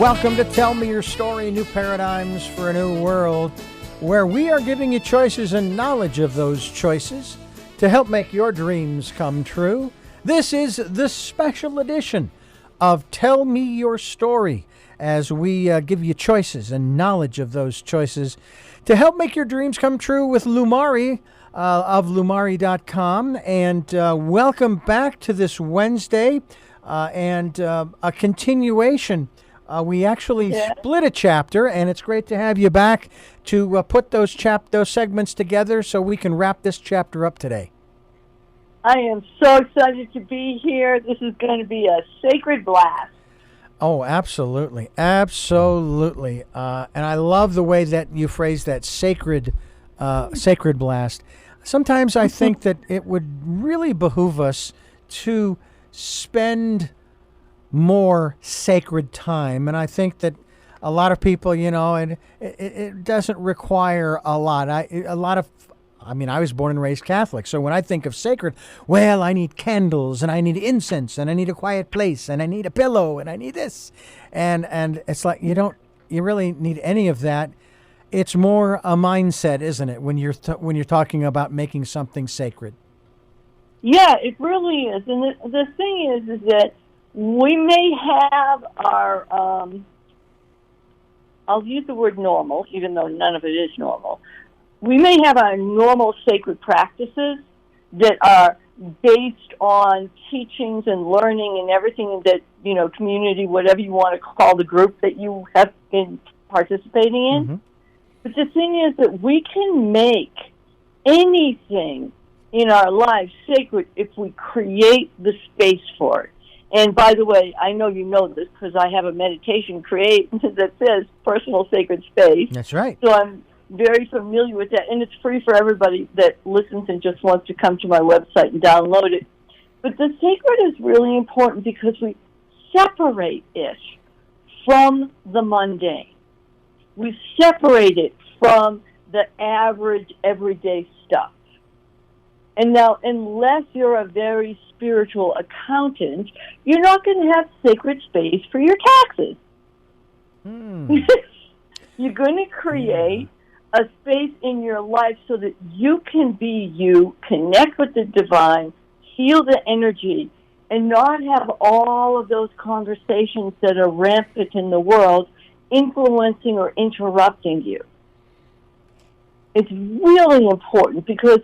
Welcome to Tell Me Your Story, New Paradigms for a New World, where we are giving you choices and knowledge of those choices to help make your dreams come true. This is the special edition of Tell Me Your Story, as we give you choices and knowledge of those choices to help make your dreams come true with LUMARI of LUMARI.com. And welcome back to this Wednesday and a continuation. We actually split a chapter, and it's great to have you back to put those segments together so we can wrap this chapter up today. I am so excited to be here. This is going to be a sacred blast. Oh, absolutely. Absolutely. And I love the way that you phrase that, sacred blast. Sometimes I think that it would really behoove us to spend more sacred time. And I think that a lot of people, and it doesn't require a lot. I was born and raised Catholic, so when I think of sacred, well, I need candles, and I need incense, and I need a quiet place, and I need a pillow, and I need this. And it's like you really need any of that. It's more a mindset, isn't it, when you're talking about making something sacred? Yeah, it really is. And the thing is that we may have our, I'll use the word normal, even though none of it is normal. We may have our normal sacred practices that are based on teachings and learning and everything that, community, whatever you want to call the group that you have been participating in. Mm-hmm. But the thing is that we can make anything in our lives sacred if we create the space for it. And by the way, I know you know this because I have a meditation that says personal sacred space. That's right. So I'm very familiar with that, and it's free for everybody that listens and just wants to come to my website and download it. But the sacred is really important because we separate it from the mundane. We separate it from the average, everyday stuff. And now, unless you're a very spiritual accountant, you're not going to have sacred space for your taxes. You're going to create a space in your life so that you can be you, connect with the divine, feel the energy, and not have all of those conversations that are rampant in the world influencing or interrupting you. It's really important because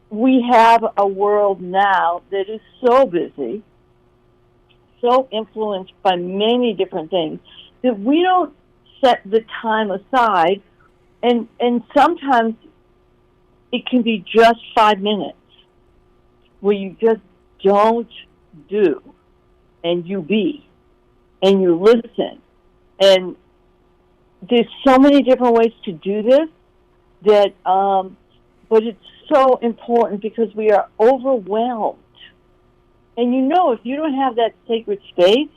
we have a world now that is so busy, so influenced by many different things, that we don't set the time aside, and sometimes it can be just 5 minutes where you just don't do, and you be, and you listen. And there's so many different ways to do this that, but it's so important because we are overwhelmed. And if you don't have that sacred space,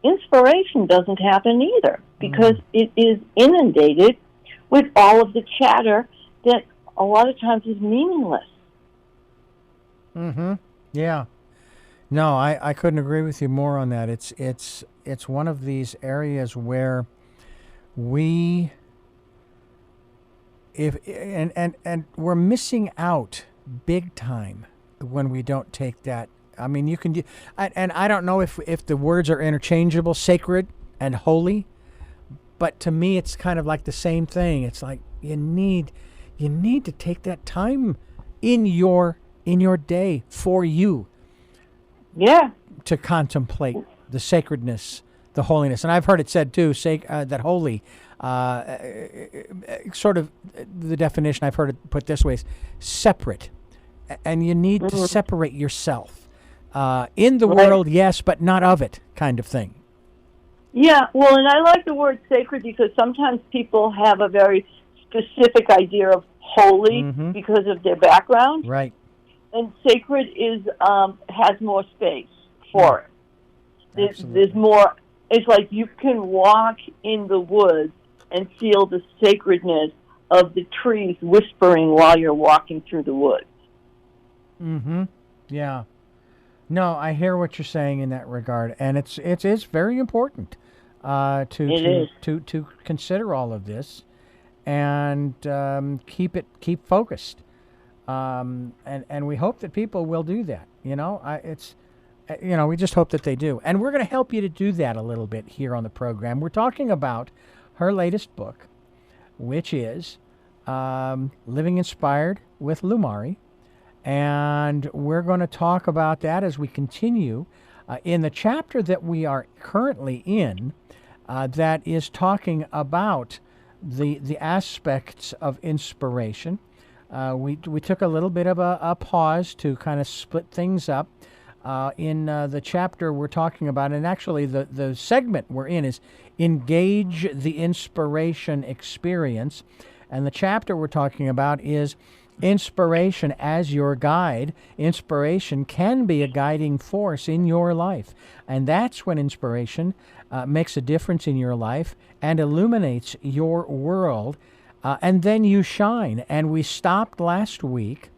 inspiration doesn't happen either because it is inundated with all of the chatter that a lot of times is meaningless. Mm-hmm. Yeah. No, I couldn't agree with you more on that. It's one of these areas where we and we're missing out big time when we don't take that. I mean, you can, and I don't know if the words are interchangeable, sacred and holy, but to me, it's kind of like the same thing. It's like you need to take that time in your day for you. Yeah. To contemplate the sacredness, the holiness, and I've heard it said too, that holy. Sort of the definition I've heard it put this way is separate, and you need to separate yourself in the world, yes, but not of it, kind of thing. Yeah, well, and I like the word sacred because sometimes people have a very specific idea of holy because of their background, right? And sacred has more space for it. There's more. It's like you can walk in the woods and feel the sacredness of the trees whispering while you're walking through the woods. Mm-hmm. Yeah. No, I hear what you're saying in that regard, and it is very important. to consider all of this and keep focused. And we hope that people will do that. We just hope that they do. And we're going to help you to do that a little bit here on the program. We're talking about her latest book, which is Living Inspired with LUMARI. And we're going to talk about that as we continue in the chapter that we are currently in, that is talking about the aspects of inspiration. We took a little bit of a pause to kind of split things up. In the chapter we're talking about, and actually the segment we're in is Engage the Inspiration Experience. And the chapter we're talking about is Inspiration as Your Guide. Inspiration can be a guiding force in your life. And that's when inspiration makes a difference in your life and illuminates your world. And then you shine. And we stopped last week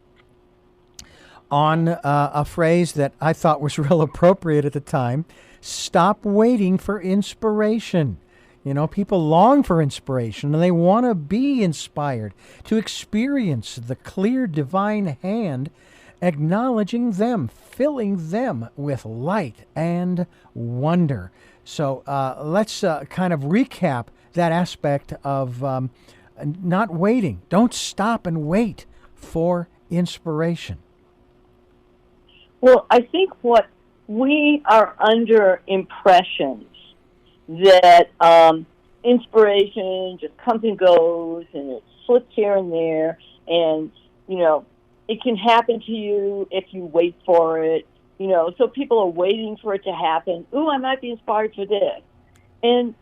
on a phrase that I thought was real appropriate at the time. Stop waiting for inspiration. People long for inspiration and they want to be inspired to experience the clear divine hand, acknowledging them, filling them with light and wonder. So let's kind of recap that aspect of not waiting. Don't stop and wait for inspiration. Well, I think what we are under impressions that inspiration just comes and goes and it slips here and there, and it can happen to you if you wait for it. So people are waiting for it to happen. Ooh, I might be inspired for this, and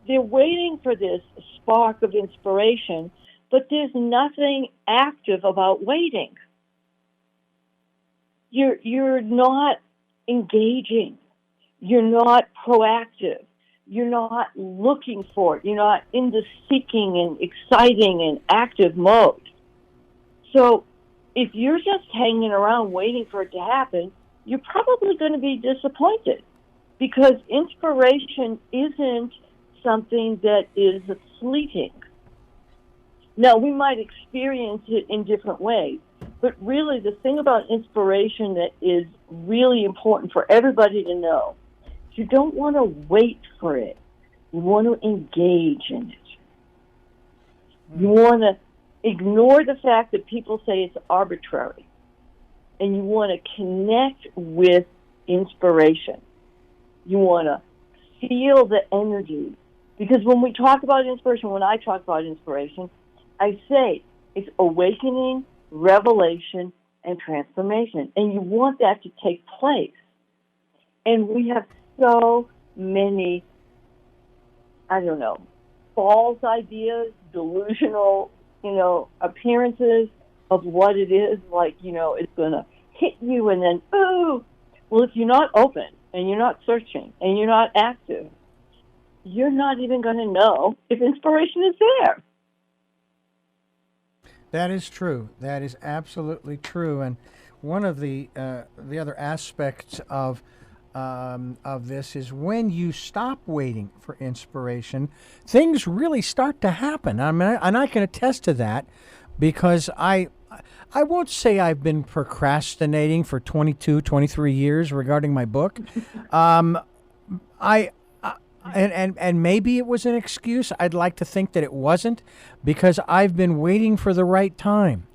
they're waiting for this spark of inspiration, but there's nothing active about waiting. You're not engaging. You're not proactive. You're not looking for it. You're not in the seeking and exciting and active mode. So if you're just hanging around waiting for it to happen, you're probably going to be disappointed, because inspiration isn't something that is fleeting. Now, we might experience it in different ways, but really the thing about inspiration that is really important for everybody to know, you don't want to wait for it. You want to engage in it. You want to ignore the fact that people say it's arbitrary, and you want to connect with inspiration. You want to feel the energy, because when we talk about inspiration, when I talk about inspiration, I say it's awakening, revelation, and transformation. And you want that to take place. And we have so many, false ideas, delusional, appearances of what it is. Like, it's going to hit you and then, ooh. Well, if you're not open and you're not searching and you're not active, you're not even going to know if inspiration is there. That is true. That is absolutely true. And one of the other aspects of this is when you stop waiting for inspiration, things really start to happen. I mean, and I can attest to that, because I won't say I've been procrastinating for 22, 23 years regarding my book. And maybe it was an excuse. I'd like to think that it wasn't, because I've been waiting for the right time,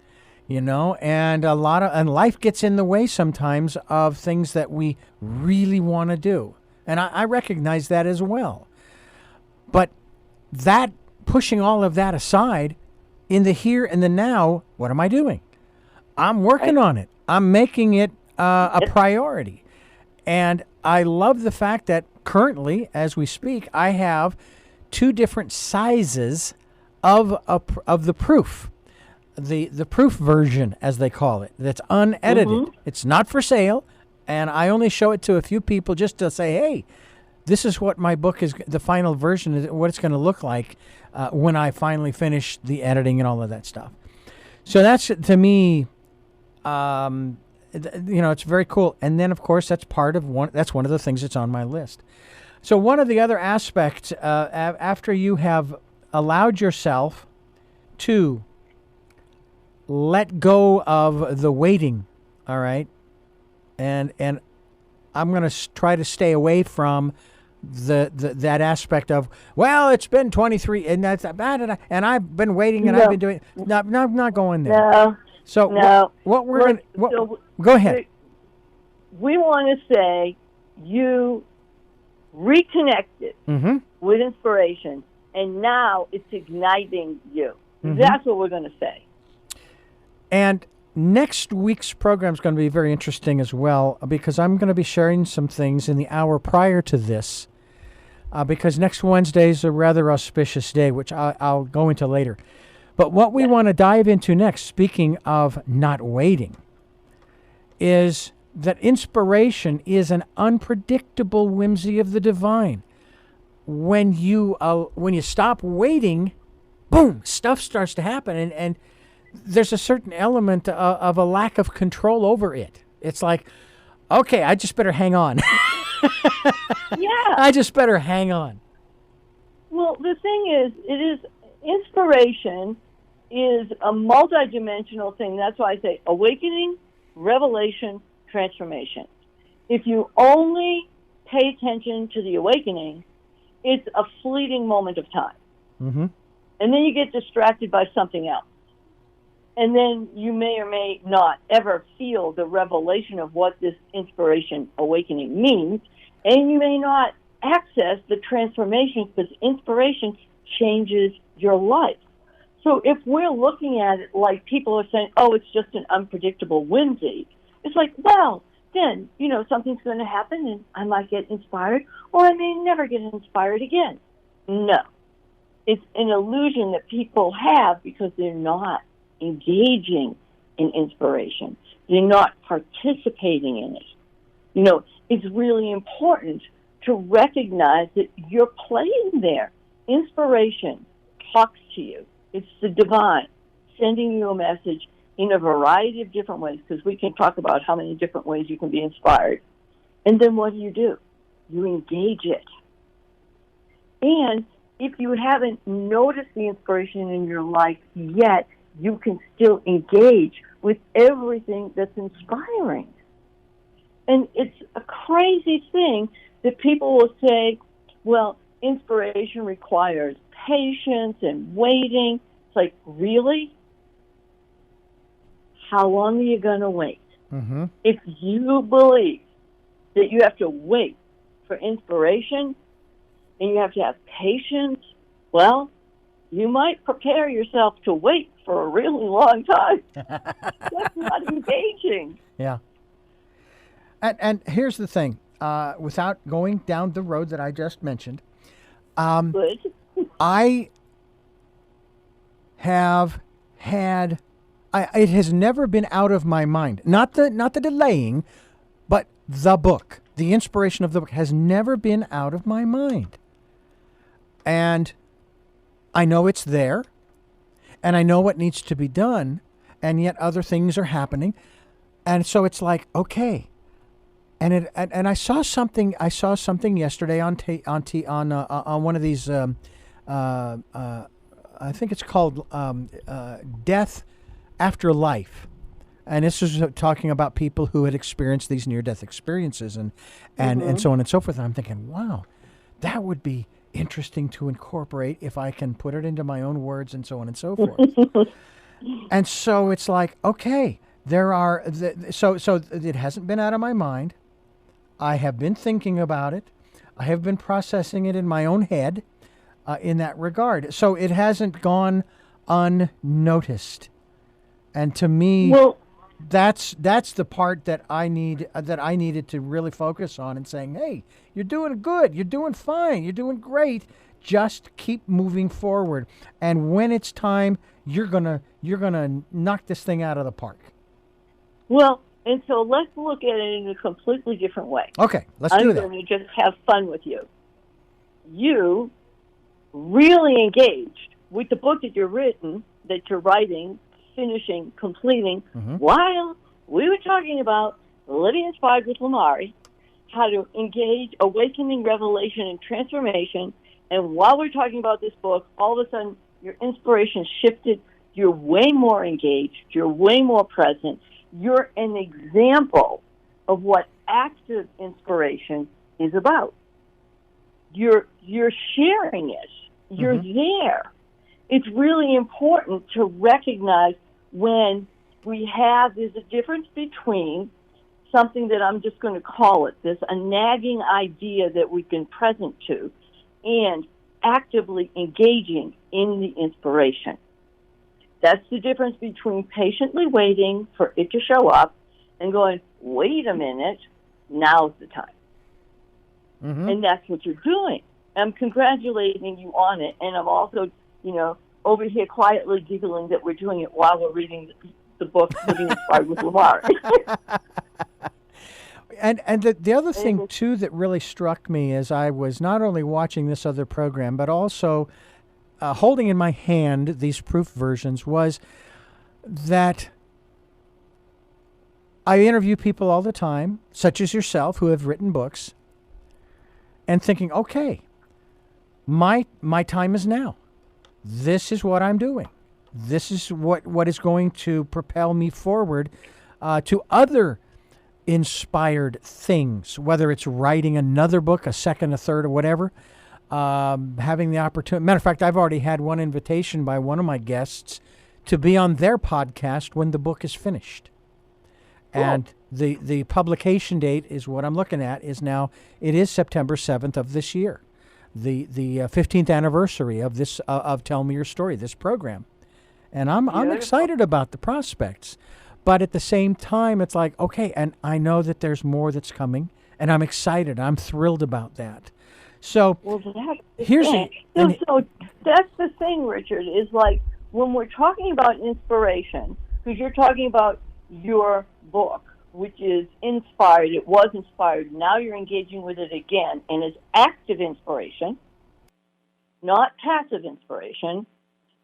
and life gets in the way sometimes of things that we really want to do. And I recognize that as well. But that, pushing all of that aside, in the here and the now, what am I doing? I'm working on it. I'm making it a priority. And I love the fact that currently, as we speak, I have 2 different sizes of the proof. The proof version, as they call it, that's unedited. Mm-hmm. It's not for sale, and I only show it to a few people just to say, hey, this is what my book is, the final version is, what it's going to look like when I finally finish the editing and all of that stuff. So that's, to me, it's very cool. And then, of course, that's one of the things that's on my list. So one of the other aspects, after you have allowed yourself to let go of the waiting, all right, and I'm going to try to stay away from that aspect of, well, it's been 23 and that's bad, and I've been waiting and I've been doing. Not going there. No. So No. what we're going to go ahead. We want to say you reconnected with inspiration, and now it's igniting you. That's what we're going to say. And next week's program is going to be very interesting as well, because I'm going to be sharing some things in the hour prior to this, because next Wednesday is a rather auspicious day, which I'll go into later. But what we want to dive into next, speaking of not waiting, is that inspiration is an unpredictable whimsy of the divine. When you stop waiting, boom, stuff starts to happen, and there's a certain element of a lack of control over it. It's like, okay, I just better hang on. Yeah. I just better hang on. Well, the thing is, inspiration is a multidimensional thing. That's why I say awakening, revelation, transformation. If you only pay attention to the awakening, it's a fleeting moment of time. And then you get distracted by something else. And then you may or may not ever feel the revelation of what this inspiration awakening means, and you may not access the transformation, because inspiration changes your life. So if we're looking at it like people are saying, oh, it's just an unpredictable whimsy, it's like, well, then, something's going to happen and I might get inspired, or I may never get inspired again. No. It's an illusion that people have because they're not engaging in inspiration. They're not participating in it. It's really important to recognize that you're playing there. Inspiration talks to you. It's the divine sending you a message in a variety of different ways, because we can talk about how many different ways you can be inspired. And then what do? You engage it. And if you haven't noticed the inspiration in your life yet, you can still engage with everything that's inspiring. And it's a crazy thing that people will say, well, inspiration requires patience and waiting. It's like, really? How long are you going to wait? If you believe that you have to wait for inspiration and you have to have patience, well, you might prepare yourself to wait for a really long time. That's not engaging. Yeah. And here's the thing. Without going down the road that I just mentioned, I have had... it has never been out of my mind. Not the delaying, but the book. The inspiration of the book has never been out of my mind. And I know it's there, and I know what needs to be done, and yet other things are happening. And so it's like, okay. And I saw something yesterday on one of these I think it's called Death After Life. And this is talking about people who had experienced these near-death experiences and so on and so forth. And I'm thinking, wow, that would be interesting to incorporate if I can put it into my own words and so on and so forth. And so it's like, okay, there are... So it hasn't been out of my mind. I have been thinking about it. I have been processing it in my own head in that regard. So it hasn't gone unnoticed. And to me, that's the part that I needed to really focus on and saying, hey, you're doing good, you're doing fine, you're doing great. Just keep moving forward. And when it's time, you're gonna knock this thing out of the park. Well, and so let's look at it in a completely different way. Okay, let's do that. I'm going to just have fun with you. You really engaged with the book that you're writing, finishing, completing, while we were talking about Living Inspired with LUMARI, how to engage awakening, revelation, and transformation. And while we're talking about this book, all of a sudden your inspiration shifted. You're way more engaged. You're way more present. You're an example of what active inspiration is about. You're sharing it. You're there. It's really important to recognize when there's a difference between something that I'm just going to call it, a nagging idea that we've been present to, and actively engaging in the inspiration. That's the difference between patiently waiting for it to show up and going, wait a minute, now's the time. And that's what you're doing. I'm congratulating you on it, and I'm also, over here quietly giggling that we're doing it while we're reading the book, Living Inspired with LUMARI. And the other thing, too, that really struck me as I was not only watching this other program, but also holding in my hand these proof versions, was that I interview people all the time, such as yourself, who have written books, and thinking, okay, my time is now. This is what I'm doing. This is what is going to propel me forward to other inspired things, whether it's writing another book, a second, a third, or whatever, having the opportunity. Matter of fact, I've already had one invitation by one of my guests to be on their podcast when the book is finished. Cool. And the publication date is what I'm looking at is now, it is September 7th of this year, the 15th anniversary of this of Tell Me Your Story, this program. And I'm excited about the prospects. But at the same time, it's like, okay, and I know that there's more that's coming, and I'm excited. I'm thrilled about that. So here's so that's the thing, Richard, is like when we're talking about inspiration, because you're talking about your book, which is inspired. It was inspired. Now you're engaging with it again, and it's active inspiration, not passive inspiration.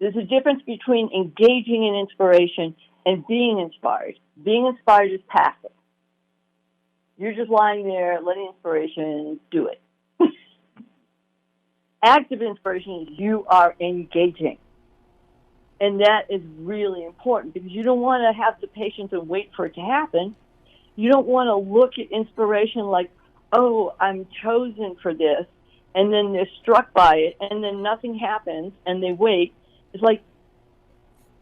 There's a difference between engaging in inspiration and being inspired. Being inspired is passive. You're just lying there, letting inspiration do it. Active inspiration is you are engaging. And that is really important because you don't want to have the patience and wait for it to happen. You don't want to look at inspiration like, oh, I'm chosen for this, and then they're struck by it, and then nothing happens, and they wait. It's like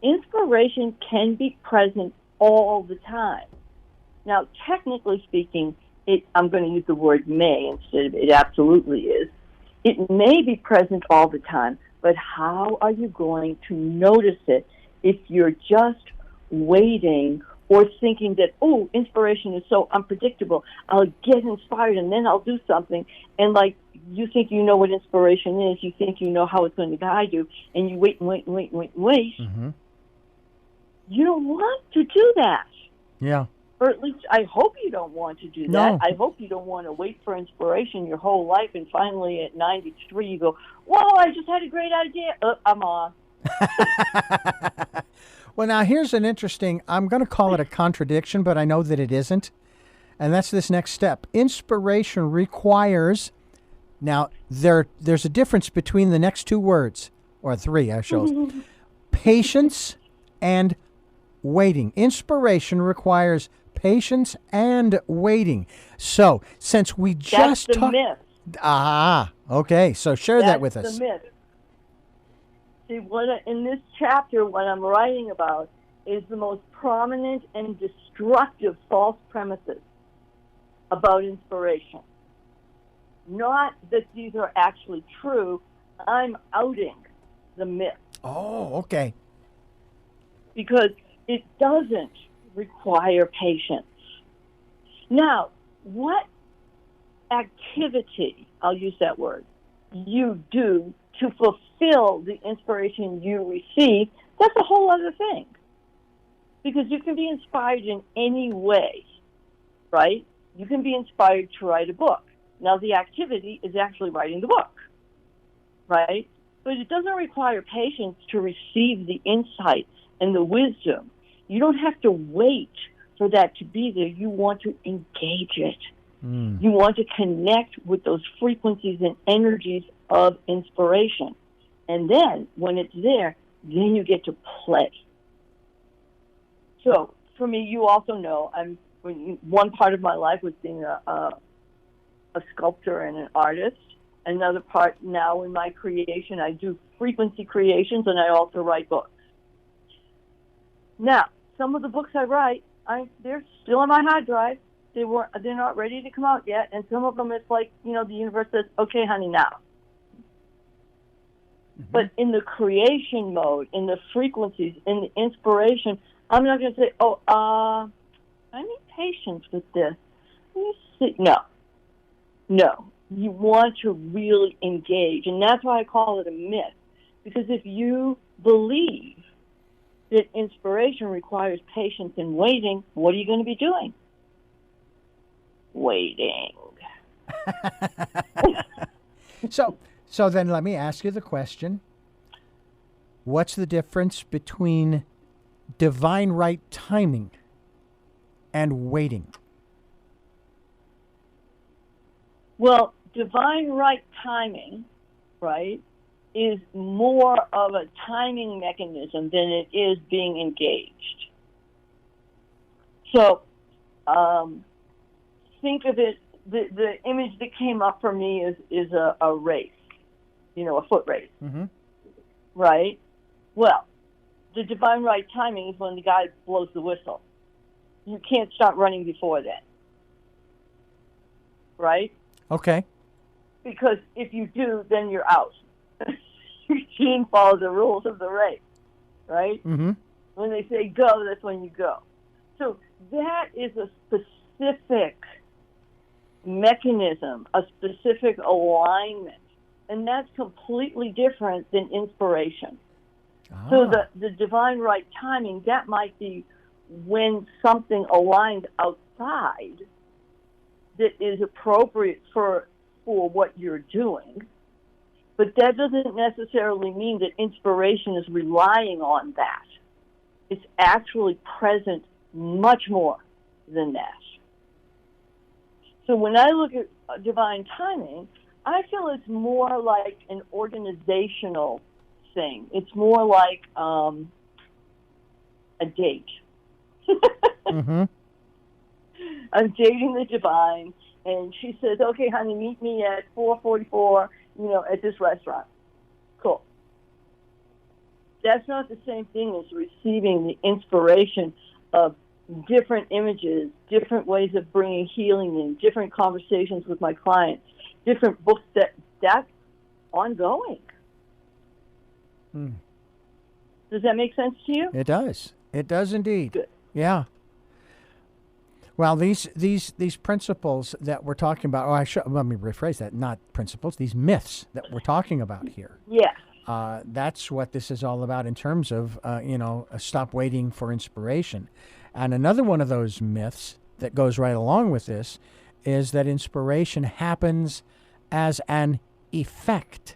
inspiration can be present all the time. Now, technically speaking, I'm going to use the word may instead of it absolutely is. It may be present all the time, but how are you going to notice it if you're just waiting or thinking that, oh, inspiration is so unpredictable, I'll get inspired and then I'll do something, and like you think you know what inspiration is, you think you know how it's going to guide you, and you wait and wait and wait and wait and wait. Mm-hmm. You don't want to do that. Yeah. Or at least I hope you don't want to do that. No. I hope you don't want to wait for inspiration your whole life and finally at 93 you go, whoa, I just had a great idea. I'm on. Well, now here's an interesting, I'm going to call it a contradiction, but I know that it isn't. And that's this next step. Inspiration requires, now there's a difference between the next two words, or three, I show. Patience and waiting. Inspiration requires patience and waiting. So, since we just talked... That's the myth. Okay. So share that with us. That's the myth. See, in this chapter, what I'm writing about is the most prominent and destructive false premises about inspiration. Not that these are actually true. I'm outing the myth. Oh, okay. Because it doesn't require patience. Now, what activity, I'll use that word, you do to fulfill the inspiration you receive, that's a whole other thing. Because you can be inspired in any way, right? You can be inspired to write a book. Now, the activity is actually writing the book, right? But it doesn't require patience to receive the insight and the wisdom. You don't have to wait for that to be there. You want to engage it. You want to connect with those frequencies and energies of inspiration. And then, when it's there, then you get to play. So, for me, you also know, one part of my life was being a sculptor and an artist. Another part now in my creation, I do frequency creations, and I also write books. Now, some of the books I write, they're still on my hard drive. They're not ready to come out yet, and some of them it's like, the universe says, "Okay, honey, now." Mm-hmm. But in the creation mode, in the frequencies, in the inspiration, I'm not going to say, I need patience with this. Let me see. No. You want to really engage, and that's why I call it a myth. Because if you believe that inspiration requires patience and waiting, what are you going to be doing? Waiting. So then let me ask you the question. What's the difference between divine right timing and waiting? Well, divine right timing, right, is more of a timing mechanism than it is being engaged. So, think of it, the image that came up for me is a race, a foot race, right? Well, the divine right timing is when the guy blows the whistle. You can't start running before then, right? Okay. Because if you do, then you're out. You can't follow the rules of the race, right? Mm-hmm. When they say go, that's when you go. So that is a specific mechanism, a specific alignment, and that's completely different than inspiration. Ah. So the divine right timing, that might be when something aligns outside that is appropriate for what you're doing, but that doesn't necessarily mean that inspiration is relying on that. It's actually present much more than that. So when I look at divine timing, I feel it's more like an organizational thing. It's more like a date. Mm-hmm. I'm dating the divine, and she says, "Okay, honey, meet me at 4:44, at this restaurant." Cool. That's not the same thing as receiving the inspiration of different images, different ways of bringing healing in, different conversations with my clients, different books. That's ongoing. Does that make sense to you? It does. It does indeed. Good. Yeah. Well, these principles that we're talking about, let me rephrase that, not principles, these myths that we're talking about here. Yeah. That's what this is all about in terms of, stop waiting for inspiration. And another one of those myths that goes right along with this is that inspiration happens as an effect,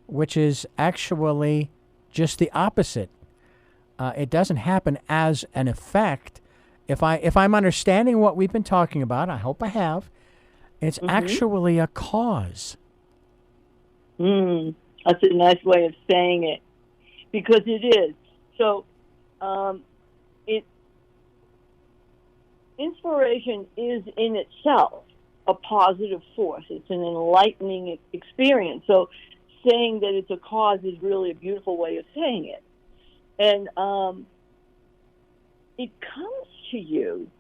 which is actually just the opposite. It doesn't happen as an effect. If I'm understanding what we've been talking about, I hope I have, it's actually a cause. That's a nice way of saying it, because it is. So, inspiration is in itself a positive force. It's an enlightening experience. So, saying that it's a cause is really a beautiful way of saying it. And it comes to you,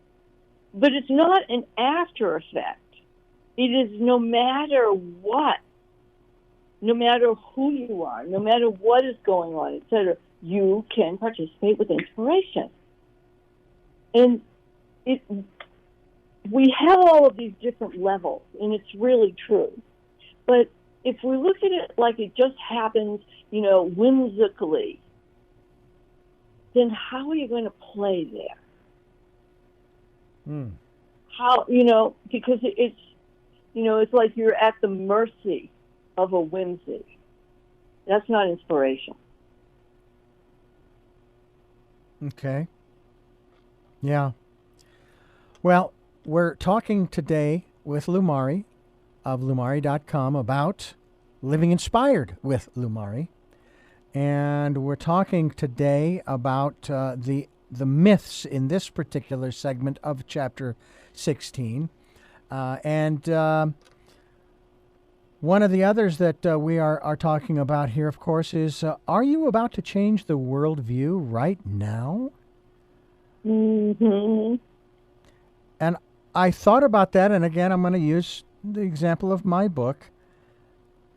but it's not an after effect. It is no matter what, no matter who you are, no matter what is going on, etc., you can participate with inspiration. And we have all of these different levels, and it's really true. But if we look at it like it just happens, whimsically, then how are you going to play there? How, because it's like you're at the mercy of a whimsy. That's not inspiration. Okay. Yeah. Well, we're talking today with Lumari of Lumari.com about living inspired with Lumari. And we're talking today about the myths in this particular segment of Chapter 16. And one of the others that we are talking about here, of course, is are you about to change the worldview right now? Mm-hmm. And I thought about that, and again, I'm going to use the example of my book,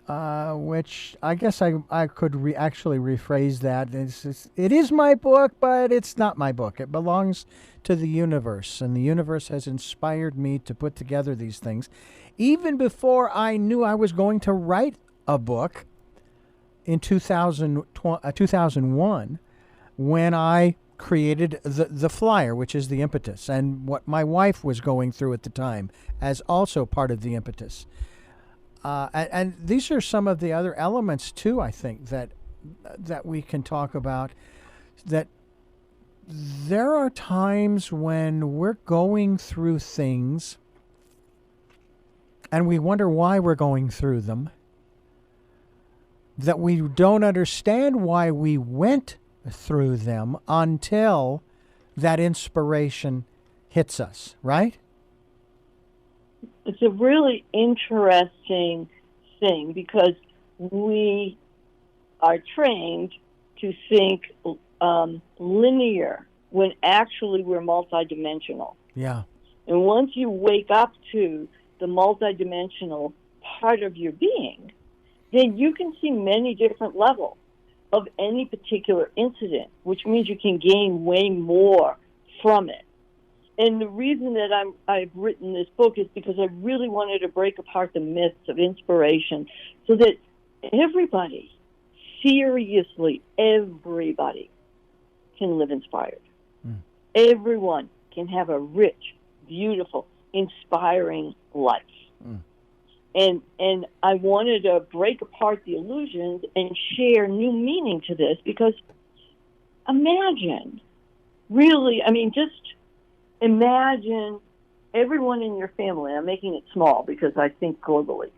which I guess I could actually rephrase that. It is my book, but it's not my book. It belongs to the universe, and the universe has inspired me to put together these things. Even before I knew I was going to write a book in 2001, when I created the flyer, which is the impetus, and what my wife was going through at the time as also part of the impetus. And these are some of the other elements too, I think, that we can talk about, that there are times when we're going through things and we wonder why we're going through them, that we don't understand why we went through them until that inspiration hits us, right? It's a really interesting thing because we are trained to think linear when actually we're multidimensional. Yeah. And once you wake up to the multidimensional part of your being, then you can see many different levels of any particular incident, which means you can gain way more from it. And the reason that I've written this book is because I really wanted to break apart the myths of inspiration so that everybody, seriously, everybody can live inspired. Everyone can have a rich, beautiful, inspiring life. And I wanted to break apart the illusions and share new meaning to this, because imagine, really, just imagine everyone in your family. I'm making it small because I think globally.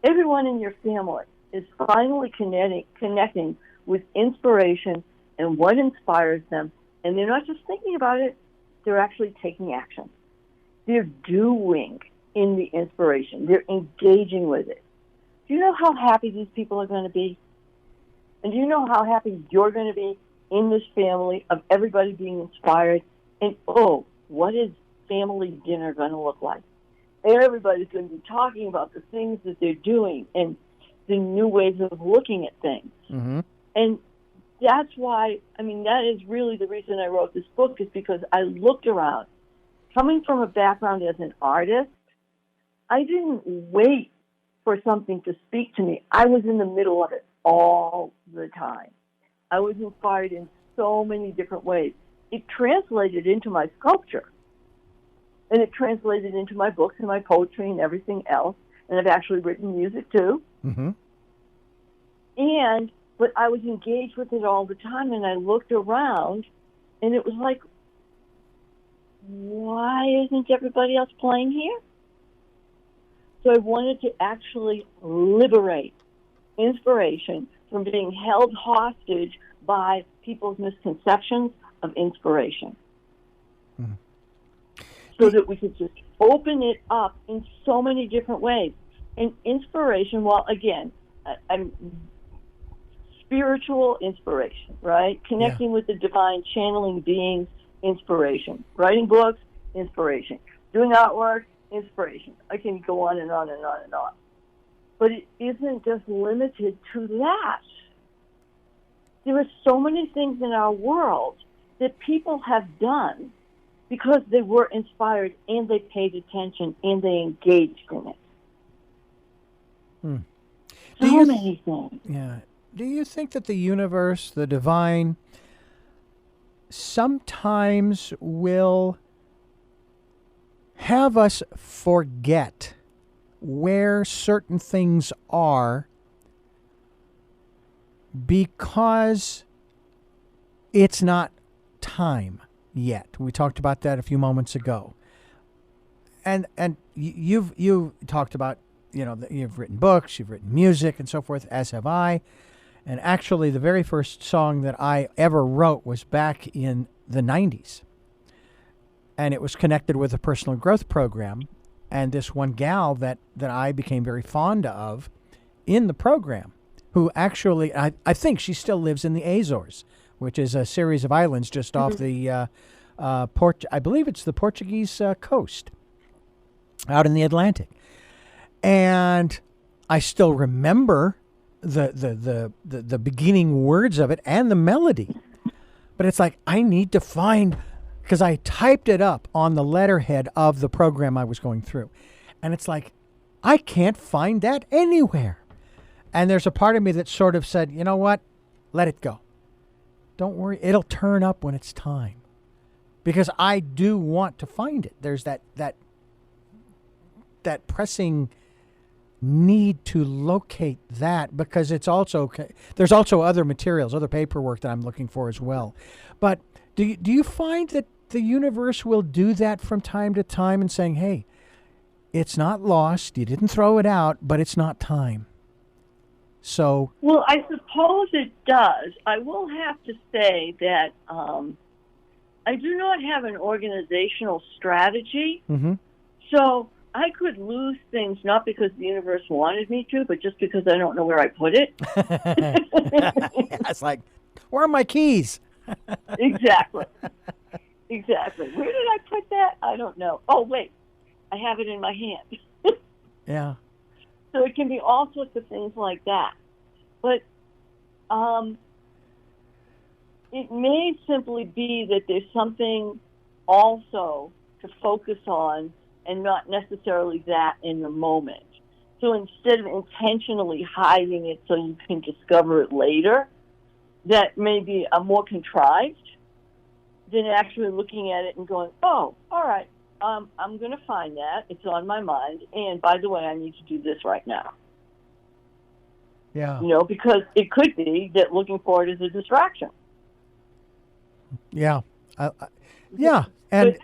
Everyone in your family is finally connecting with inspiration and what inspires them. And they're not just thinking about it, they're actually taking action. They're doing in the inspiration. They're engaging with it. Do you know how happy these people are going to be? And do you know how happy you're going to be in this family of everybody being inspired? And, what is family dinner going to look like? Everybody's going to be talking about the things that they're doing and the new ways of looking at things. Mm-hmm. And that's why, that is really the reason I wrote this book, is because I looked around. Coming from a background as an artist, I didn't wait for something to speak to me. I was in the middle of it all the time. I was inspired in so many different ways. It translated into my sculpture, and it translated into my books and my poetry and everything else. And I've actually written music too. Mm-hmm. But I was engaged with it all the time, and I looked around, and it was like, why isn't everybody else playing here? So I wanted to actually liberate inspiration from being held hostage by people's misconceptions of inspiration. Mm. So that we could just open it up in so many different ways. And inspiration, well, again, I'm spiritual inspiration, right? Connecting with the divine, channeling beings, inspiration. Writing books, inspiration. Doing artwork, inspiration. I can go on and on and on and on. But it isn't just limited to that. There are so many things in our world that people have done because they were inspired and they paid attention and they engaged in it. So many things. Yeah. Do you think that the universe, the divine, sometimes will have us forget where certain things are because it's not time yet? We talked about that a few moments ago. and you've talked about, that you've written books, you've written music, and so forth, as have I. And actually, the very first song that I ever wrote was back in the 90s. And it was connected with a personal growth program. And this one gal that I became very fond of in the program, who actually, I think she still lives in the Azores, which is a series of islands just off the, I believe it's the Portuguese coast out in the Atlantic. And I still remember the beginning words of it and the melody. But it's like, I need to find, because I typed it up on the letterhead of the program I was going through. And it's like, I can't find that anywhere. And there's a part of me that sort of said, you know what? Let it go. Don't worry. It'll turn up when it's time. Because I do want to find it. There's that pressing need to locate that, because it's also, there's also other materials, other paperwork that I'm looking for as well. But do you find that the universe will do that from time to time and saying, hey, it's not lost, you didn't throw it out, but it's not time? So, well, I suppose it does. I will have to say that I do not have an organizational strategy. So I could lose things not because the universe wanted me to, but just because I don't know where I put it. It's like, where are my keys? Exactly. Where did I put that? I don't know. Oh, wait. I have it in my hand. Yeah. So it can be all sorts of things like that. But it may simply be that there's something also to focus on and not necessarily that in the moment. So instead of intentionally hiding it so you can discover it later, that may be a more contrived than actually looking at it and going, oh, all right, I'm going to find that. It's on my mind. And by the way, I need to do this right now. Yeah. Because it could be that looking for it is a distraction. Yeah. Yeah. And, but,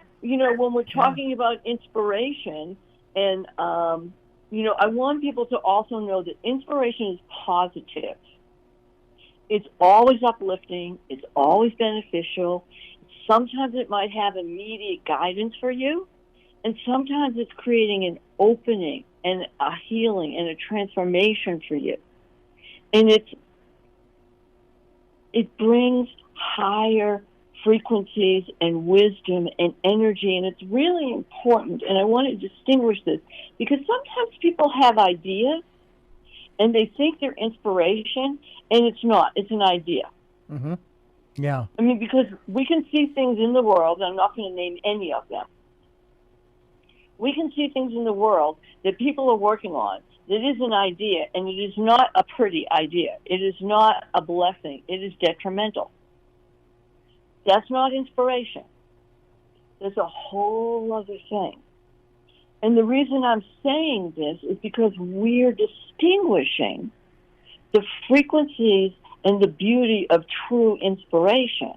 when we're talking about inspiration, and, I want people to also know that inspiration is positive. It's always uplifting. It's always beneficial. Sometimes it might have immediate guidance for you, and sometimes it's creating an opening and a healing and a transformation for you. And it brings higher frequencies and wisdom and energy, and it's really important. And I want to distinguish this because sometimes people have ideas and they think they're inspiration, and it's not. It's an idea. Mm-hmm. Yeah. I mean, because we can see things in the world, and I'm not going to name any of them. We can see things in the world that people are working on that is an idea, and it is not a pretty idea. It is not a blessing. It is detrimental. That's not inspiration. There's a whole other thing. And the reason I'm saying this is because we're distinguishing the frequencies and the beauty of true inspiration.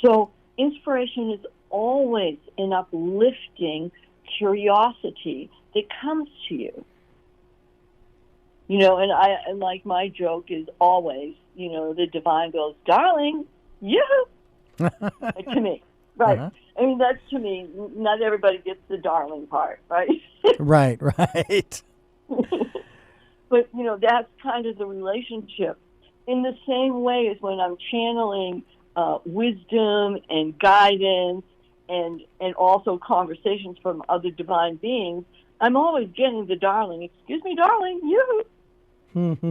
So inspiration is always an uplifting curiosity that comes to you. And like my joke is always, the divine goes, darling, you to me. Right. Uh-huh. I mean, that's to me, not everybody gets the darling part, right? Right. But, that's kind of the relationship. In the same way as when I'm channeling wisdom and guidance and also conversations from other divine beings, I'm always getting the darling, excuse me, darling, you.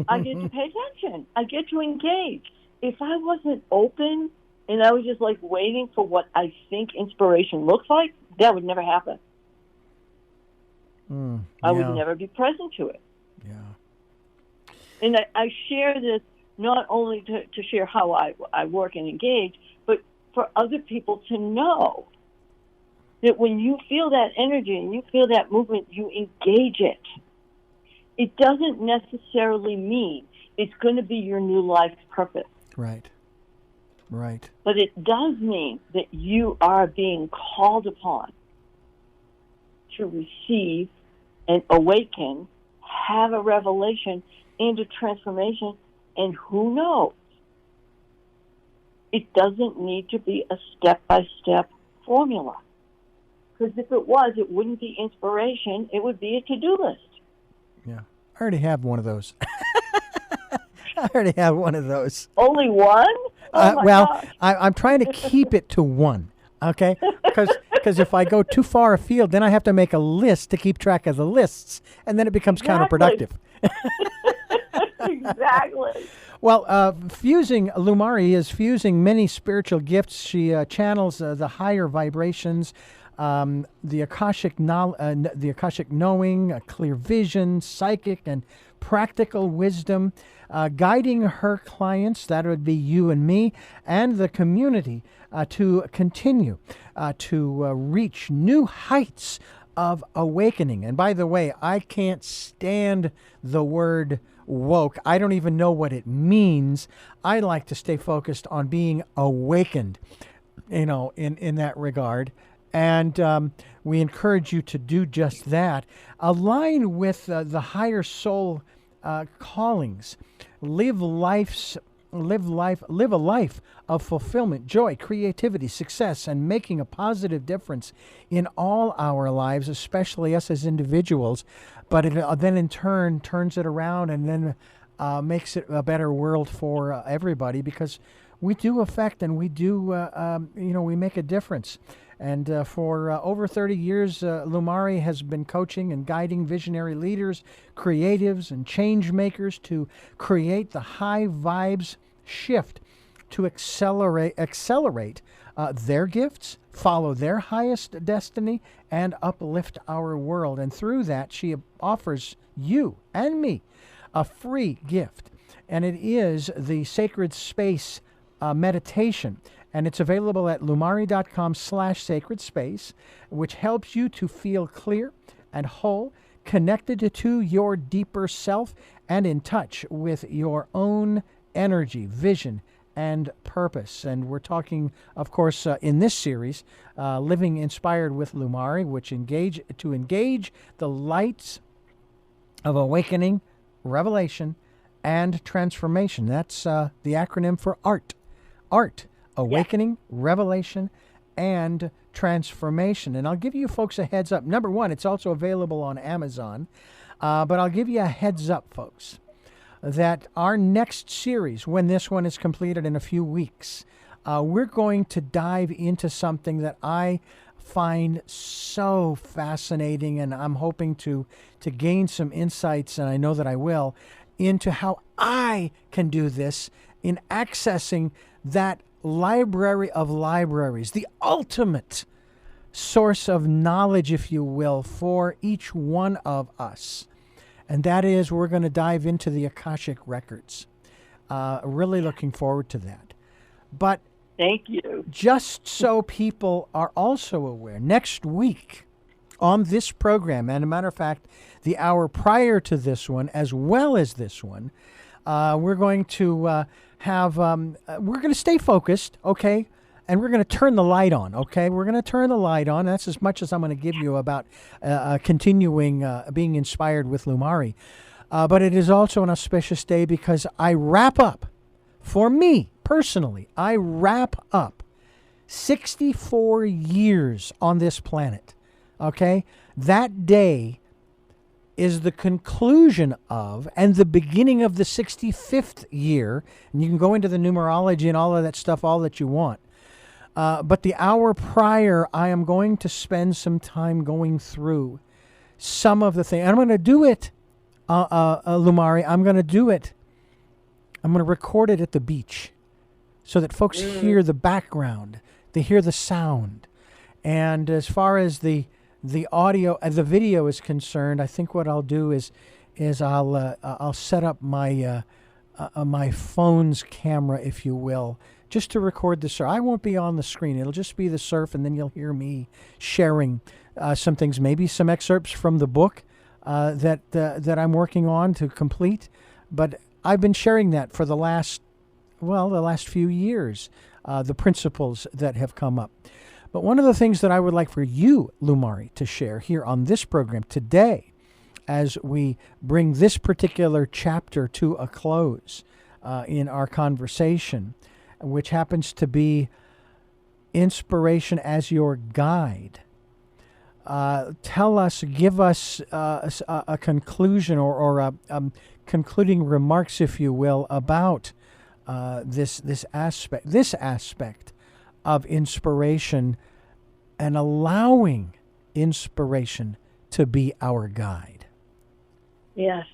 I get to pay attention. I get to engage. If I wasn't open and I was just like waiting for what I think inspiration looks like, that would never happen. I would never be present to it. Yeah. And I share this not only to share how I work and engage, but for other people to know that when you feel that energy and you feel that movement, you engage it. It doesn't necessarily mean it's going to be your new life's purpose. Right. But it does mean that you are being called upon to receive and awaken, have a revelation into transformation, and who knows? It doesn't need to be a step-by-step formula. Because if it was, it wouldn't be inspiration. It would be a to-do list. Yeah. I already have one of those. I already have one of those. Only one? Oh my gosh. I'm trying to keep it to one, okay? Because if I go too far afield, then I have to make a list to keep track of the lists, and then it becomes counterproductive. Exactly. Well, LUMARI is fusing many spiritual gifts. She channels the higher vibrations, the Akashic knowing, clear vision, psychic, and practical wisdom, guiding her clients, that would be you and me, and the community, to continue to reach new heights of awakening. And by the way, I can't stand the word woke. I don't even know what it means. I like to stay focused on being awakened, in that regard. And we encourage you to do just that. Align with the higher soul callings. Live a life of fulfillment, joy, creativity, success, and making a positive difference in all our lives, especially us as individuals. But it then in turn turns it around and then makes it a better world for everybody, because we do affect and we do, we make a difference. And for over 30 years, LUMARI has been coaching and guiding visionary leaders, creatives, and change makers to create the high vibes shift to accelerate their gifts, follow their highest destiny, and uplift our world. And through that, she offers you and me a free gift. And it is the Sacred Space meditation. And it's available at lumari.com/sacred space, which helps you to feel clear and whole, connected to your deeper self, and in touch with your own energy, vision, and purpose. And we're talking, of course, in this series, Living Inspired with LUMARI, which engage the lights of awakening, revelation, and transformation. That's the acronym for ART. ART. Awakening, revelation, and transformation. And I'll give you folks a heads up. Number one, it's also available on Amazon. But I'll give you a heads up, folks, that our next series, when this one is completed in a few weeks, we're going to dive into something that I find so fascinating, and I'm hoping to gain some insights, and I know that I will, into how I can do this in accessing that library of libraries, the ultimate source of knowledge, if you will, for each one of us. And that is, we're going to dive into the Akashic Records. Really looking forward to that. But thank you. Just so people are also aware, next week on this program, and a matter of fact, the hour prior to this one, as well as this one, we're going to we're going to stay focused, okay? And we're going to turn the light on, okay? We're going to turn the light on. That's as much as I'm going to give you about continuing being inspired with LUMARI. But it is also an auspicious day because I wrap up, for me personally, I wrap up 64 years on this planet, okay? That day is the conclusion of and the beginning of the 65th year. And you can go into the numerology and all of that stuff, all that you want. But the hour prior, I am going to spend some time going through some of the things. And I'm going to do it, LUMARI, I'm going to do it. I'm going to record it at the beach so that folks hear the background. They hear the sound. And as far as the audio, the video is concerned, I think what I'll do is I'll set up my my phone's camera, if you will, just to record the surf. I won't be on the screen; it'll just be the surf, and then you'll hear me sharing some things, maybe some excerpts from the book that I'm working on to complete. But I've been sharing that for the last few years, the principles that have come up. But one of the things that I would like for you, Lumari, to share here on this program today, as we bring this particular chapter to a close in our conversation, which happens to be inspiration as your guide. Tell us, give us a conclusion or a concluding remarks, if you will, about this aspect of inspiration and allowing inspiration to be our guide. Yes.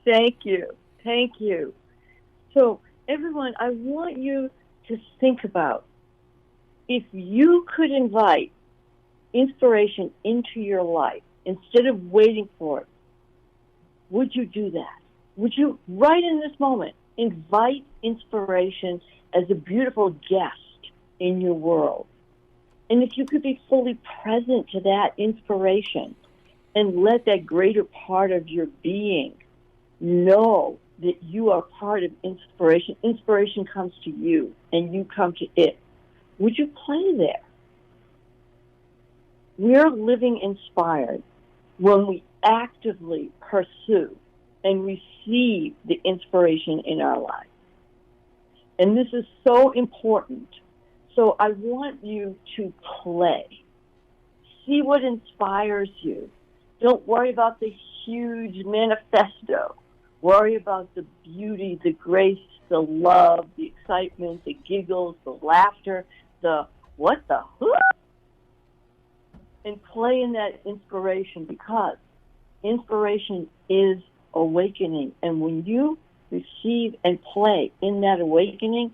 Thank you. Thank you. So, everyone, I want you to think about if you could invite inspiration into your life instead of waiting for it, would you do that? Would you, right in this moment, invite inspiration as a beautiful guest in your world? And if you could be fully present to that inspiration and let that greater part of your being know that you are part of inspiration, inspiration comes to you and you come to it, would you play there? We're living inspired when we actively pursue and receive the inspiration in our life. And this is so important. So I want you to play. See what inspires you. Don't worry about the huge manifesto. Worry about the beauty, the grace, the love, the excitement, the giggles, the laughter, the what the who? And play in that inspiration, because inspiration is awakening. And when you receive and play in that awakening,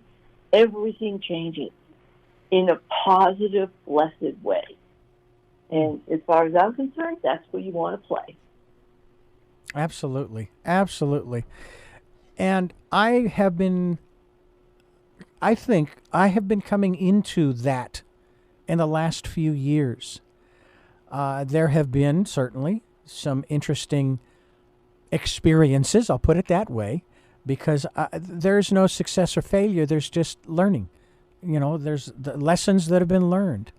everything changes in a positive, blessed way. And as far as I'm concerned, that's where you want to play. Absolutely. Absolutely. And I think I have been coming into that in the last few years. There have been certainly some interesting experiences, I'll put it that way, because there's no success or failure. There's just learning. There's the lessons that have been learned.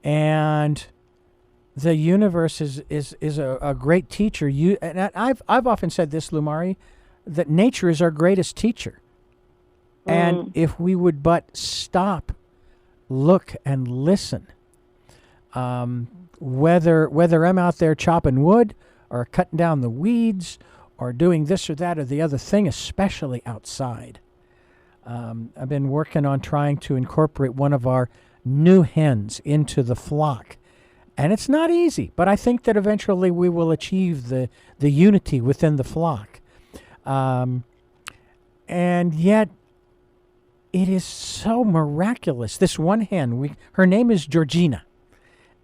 And the universe is a great teacher. And I've often said this, Lumari, that nature is our greatest teacher. And if we would but stop, look, and listen, whether I'm out there chopping wood or cutting down the weeds or doing this or that or the other thing, especially outside. I've been working on trying to incorporate one of our new hens into the flock. And it's not easy, but I think that eventually we will achieve the unity within the flock. And yet, it is so miraculous. This one hen, her name is Georgina.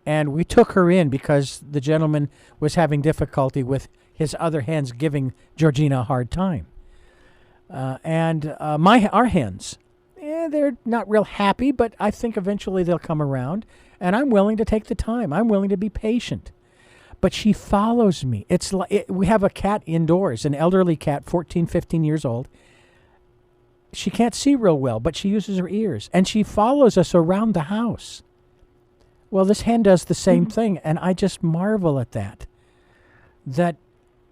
And we took her in because the gentleman was having difficulty with his other hens giving Georgina a hard time. Our hens, they're not real happy, but I think eventually they'll come around. And I'm willing to take the time. I'm willing to be patient. But she follows me. It's like we have a cat indoors, an elderly cat, 14, 15 years old. She can't see real well, but she uses her ears. And she follows us around the house. Well, this hen does the same thing, and I just marvel at that. That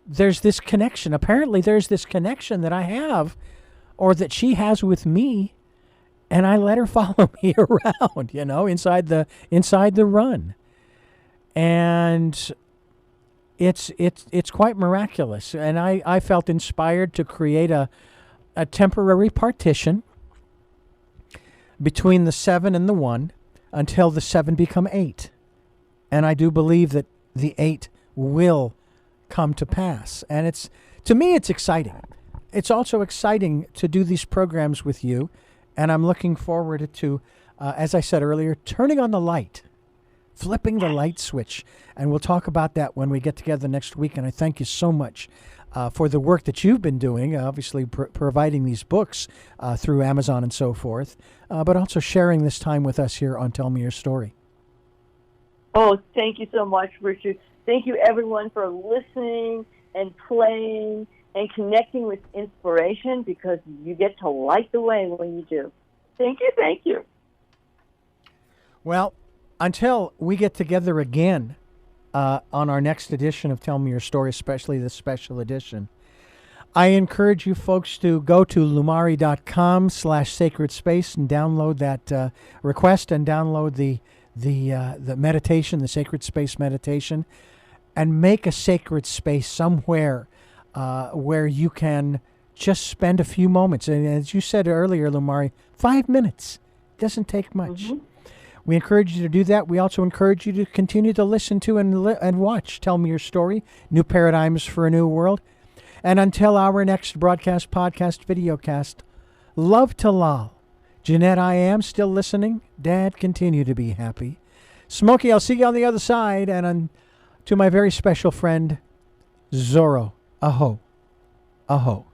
there's this connection. Apparently there's this connection that I have, or that she has with me, and I let her follow me around, inside the run. And it's quite miraculous. And I felt inspired to create a temporary partition between the 7 and the 1 until the 7 become 8. And I do believe that the 8 will come to pass. And to me, it's exciting. It's also exciting to do these programs with you. And I'm looking forward to, as I said earlier, turning on the light, flipping the light switch. And we'll talk about that when we get together next week. And I thank you so much for the work that you've been doing, obviously providing these books through Amazon and so forth, but also sharing this time with us here on Tell Me Your Story. Oh, thank you so much, Richard. Thank you, everyone, for listening and playing and connecting with inspiration, because you get to light the way when you do. Thank you, thank you. Well, until we get together again on our next edition of Tell Me Your Story, especially the special edition, I encourage you folks to go to lumari.com/sacred space and download that request and download the meditation, the sacred space meditation, and make a sacred space somewhere where you can just spend a few moments. And as you said earlier, Lumari, 5 minutes doesn't take much. Mm-hmm. We encourage you to do that. We also encourage you to continue to listen to and watch Tell Me Your Story, New Paradigms for a New World. And until our next broadcast, podcast, videocast, love to Lal. Jeanette, I am still listening. Dad, continue to be happy. Smokey, I'll see you on the other side. And to my very special friend, Zorro, aho, aho.